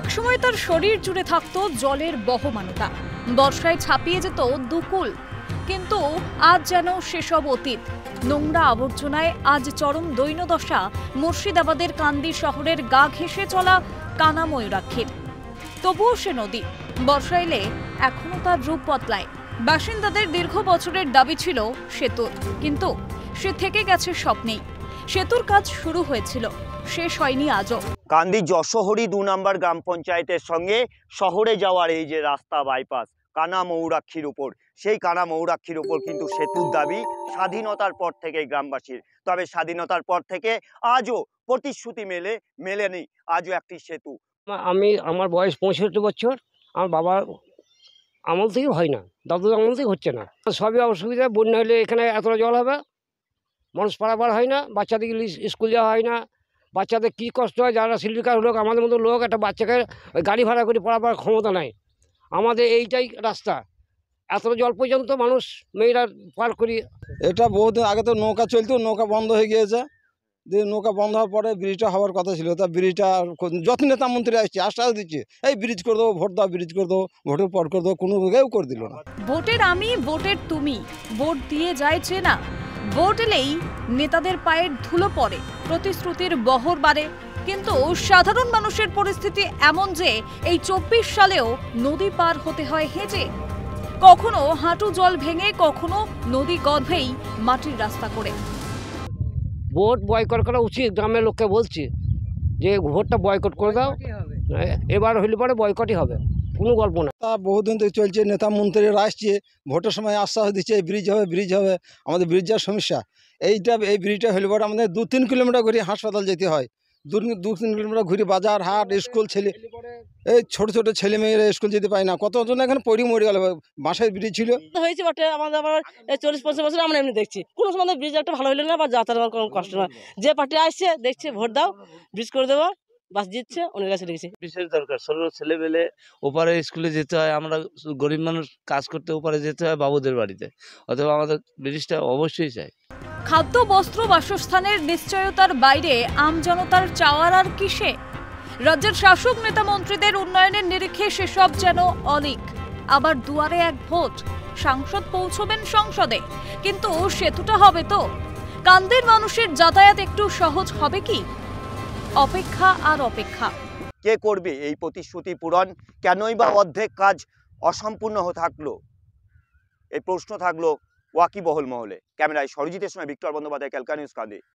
একসময় তার শরীর জুড়ে থাকতো জলের বহমানতা, বর্ষায় ছাপিয়ে যেত দুকুল। কিন্তু আজ যেন সেসব অতীত। নোংরা আবর্জনায় আজ চরম দৈন্যদশা মুর্শিদাবাদের কান্দি শহরের গা ঘেঁষে চলা কানা ময়ূরাক্ষীর। তবুও সে নদী বর্ষা এলে এখনো তার রূপ বদলায়। বাসিন্দাদের দীর্ঘ বছরের দাবি ছিল সেতুর, কিন্তু সে থেকে গেছে স্বপ্নেই। সেতুর কাজ শুরু হয়েছিল, শেষ হয়নি আজও। কান্দি যশোহরি ২ নম্বর গ্রাম পঞ্চায়েতের সঙ্গে শহরে যাওয়ার এই যে রাস্তা বাইপাস কানা ময়ূরাক্ষীর উপর, সেই কানা ময়ূরাক্ষীর উপর কিন্তু সেতুর দাবি স্বাধীনতার পর থেকে গ্রামবাসীর। তবে স্বাধীনতার পর থেকে আজও প্রতিশ্রুতি মেলেনি আজও একটি সেতু। আমার বয়স ৬৫ বছর, আমার বাবার আমল থেকে হয় না, দাদুর আমল থেকে হচ্ছে না। সবই অসুবিধা। বন্যা হলে এখানে এতটা জল হবে, মানুষ পারাপার হয় না, বাচ্চাদের স্কুল যাওয়া হয় না। বাচ্চাদের কী কষ্ট হয়, যারা শিল্পিকার লোক, আমাদের মতো লোক, একটা বাচ্চাকে গাড়ি ভাড়া করে পারাপার ক্ষমতা নাই। আমাদের এইটাই রাস্তা, এতটা জল পর্যন্ত মানুষ মেয়েরা পার করি। এটা বহুদিন আগে তো নৌকা চলতো, নৌকা বন্ধ হয়ে গিয়েছে। দিয়ে নৌকা বন্ধ হওয়ার পরে ব্রিজটা হওয়ার কথা ছিল, তা ব্রিজটা যত নেতা মন্ত্রী আসছে আশ্বাস দিচ্ছে এই ব্রিজ করে দেবো, ভোট দাও, ব্রিজ করে দেবো, ভোটের পর করে দেবো, কোনো কেউ করে দিল না। ভোটের আমি, ভোটের তুমি, ভোট দিয়ে যায় চেনা। ভোট এলেই নেতাদের পায়ের ধুলো পড়ে, প্রতিশ্রুতির বহর বাড়ে। কিন্তু সাধারণ মানুষের পরিস্থিতি এমন যে এই ২৪ সালেও নদী পার হতে হয় হেঁটে, কখনো হাঁটু জল ভেঙে, কখনো নদী গর্ভেই মাটির রাস্তা করে। ভোট বয়কট করা উচিত, গ্রামের লোককে বলছি যে ভোটটা বয়কট করে দাও, এবার হইলে পরে বয়কটই হবে, কোনো গল্প না। তা বহুদিন থেকে চলছে, নেতা মন্ত্রীরা আসছে, ভোটের সময় আশ্বাস দিচ্ছে এই ব্রিজ হবে, ব্রিজ হবে। আমাদের ব্রিজের সমস্যা এই ব্রিজটা হলে পরে আমাদের ২-৩ কিলোমিটার ঘুরে হাসপাতাল যেতে হয়, ২-৩ কিলোমিটার ঘুরে বাজার হাট স্কুল, ছেলে এই ছোট ছোট ছেলে মেয়েরা স্কুল যেতে পায় না। কতজন এখানে পড়ি মরে গেল। বাঁশের ব্রিজ ছিল, হয়েছে বটে, আমাদের আবার ৪০-৫০ বছর আমরা এমনি দেখছি, কোনো সময় ব্রিজ একটা ভালো হইলো না, বা যাতায়াত কোনো কষ্ট না। যে পার্টি আসছে দেখছে ভোট দাও, ব্রিজ করে দেবো, বাস জিতছে, অনেক কাছে লেগেছে। বিশেষ দরকার, ছোট ছেলেমেলে ওপারে স্কুলে যেতে হয়, আমরা গরিব মানুষ কাজ করতে ওপারে যেতে হয় বাবুদের বাড়িতে, অথবা আমাদের ব্রিজটা অবশ্যই চাই। খাদ্য, বস্ত্র, বাসস্থানের নিশ্চয়তার বাইরে আমজনতার চাওয়ার আর কিসে? রাজ্যের শাসক নেতা মন্ত্রীদের উন্নয়নের নিরিখে সেসব যেন অলিক। আবার দুয়ারে এক ভোট, সাংসদ পৌঁছবেন সংসদে, কিন্তু সেতুটা হবে তো? কান্দির মানুষের যাতায়াত একটু সহজ হবে কি? অপেক্ষা আর অপেক্ষা। কে করবে এই প্রতিশ্রুতি পূরণ? কেনই বা অর্ধেক কাজ অসম্পূর্ণ থাকলো? এই প্রশ্ন থাকলো ওয়াকিবহল মহলে। ক্যামেরায় সরজিতের সময় ভিক্টর বন্দ্যোপাধ্যায়, ক্যালকা নিউজ, কান্দি।